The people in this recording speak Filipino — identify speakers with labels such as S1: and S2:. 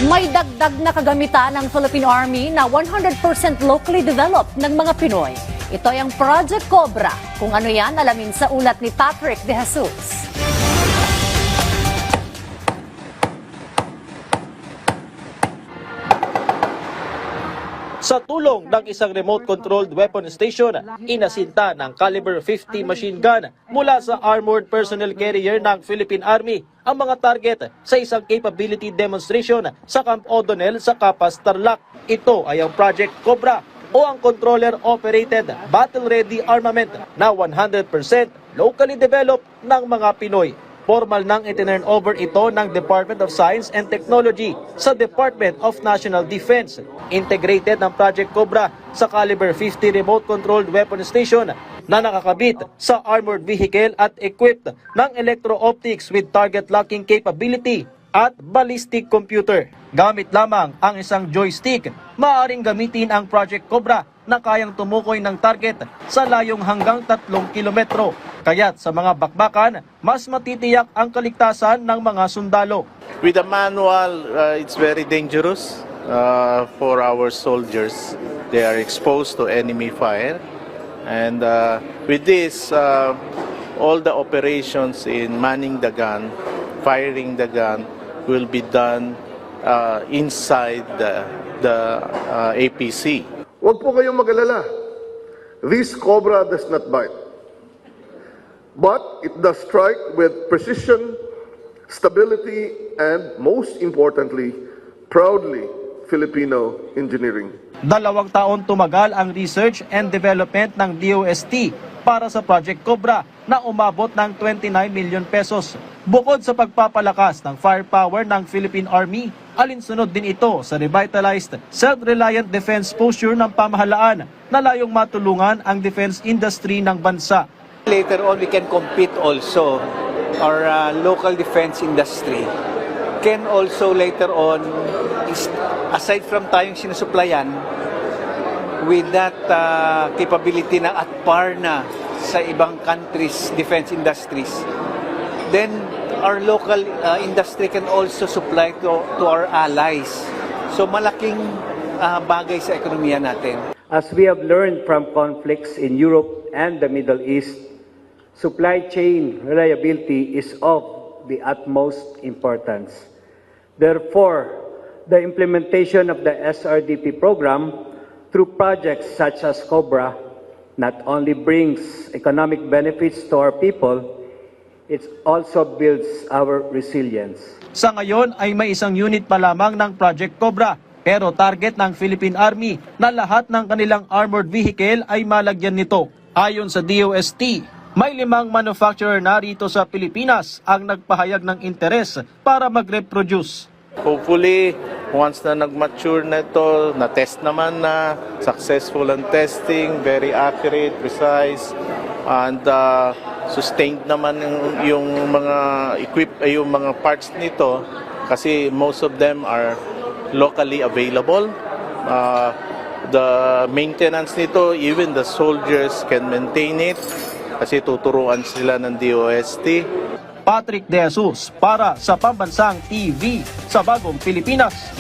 S1: May dagdag na kagamitan ng Philippine Army na 100% locally developed ng mga Pinoy. Ito ay ang Project Cobra. Kung ano yan, alamin sa ulat ni Patrick De Jesus.
S2: Sa tulong ng isang remote-controlled weapon station, inasinta ng caliber 50 machine gun mula sa Armored Personnel Carrier ng Philippine Army ang mga target sa isang capability demonstration sa Camp O'Donnell sa Capas, Tarlac. Ito ay ang Project Cobra o ang controller-operated battle-ready armament na 100% locally developed ng mga Pinoy. Formal nang itinurn over ito ng Department of Science and Technology sa Department of National Defense. Integrated ng Project Cobra sa caliber 50 remote-controlled weapon station na nakakabit sa armored vehicle at equipped ng electro-optics with target locking capability at ballistic computer. Gamit lamang ang isang joystick, maaaring gamitin ang Project Cobra na kayang tumukoy ng target sa layong hanggang 3 kilometro. Kaya't sa mga bakbakan, mas matitiyak ang kaligtasan ng mga sundalo.
S3: With the manual, it's very dangerous for our soldiers. They are exposed to enemy fire. And with this, all the operations in manning the gun, firing the gun, will be done inside the APC.
S4: Huwag po kayong mag-alala. This cobra does not bite. But it does strike with precision, stability, and most importantly, proudly Filipino engineering.
S2: 2 taon tumagal ang research and development ng DOST para sa Project Cobra na umabot ng 29 million pesos. Bukod sa pagpapalakas ng firepower ng Philippine Army, alinsunod din ito sa revitalized self-reliant defense posture ng pamahalaan na layong matulungan ang defense industry ng bansa.
S5: Later on, we can compete also. Our local defense industry can also later on, aside from tayong sinusupplyan, with that capability na at par na sa ibang countries' defense industries, then our local industry can also supply to our allies. So malaking bagay sa ekonomiya natin.
S6: As we have learned from conflicts in Europe and the Middle East, supply chain reliability is of the utmost importance. Therefore, the implementation of the SRDP program through projects such as COBRA not only brings economic benefits to our people, it also builds our resilience.
S2: Sa ngayon ay may isang unit pa lamang ng Project Cobra, pero target ng Philippine Army na lahat ng kanilang armored vehicle ay malagyan nito. Ayon sa DOST, may 5 manufacturer na rito sa Pilipinas ang nagpahayag ng interes para mag-reproduce.
S3: Hopefully, once na nag-mature na ito, na-test naman na, successful ang testing, very accurate, precise, and sustained naman yung mga yung mga parts nito kasi most of them are locally available. The maintenance nito, even the soldiers can maintain it kasi tuturuan sila ng DOST.
S2: Patrick De Jesus para sa Pambansang TV sa Bagong Pilipinas.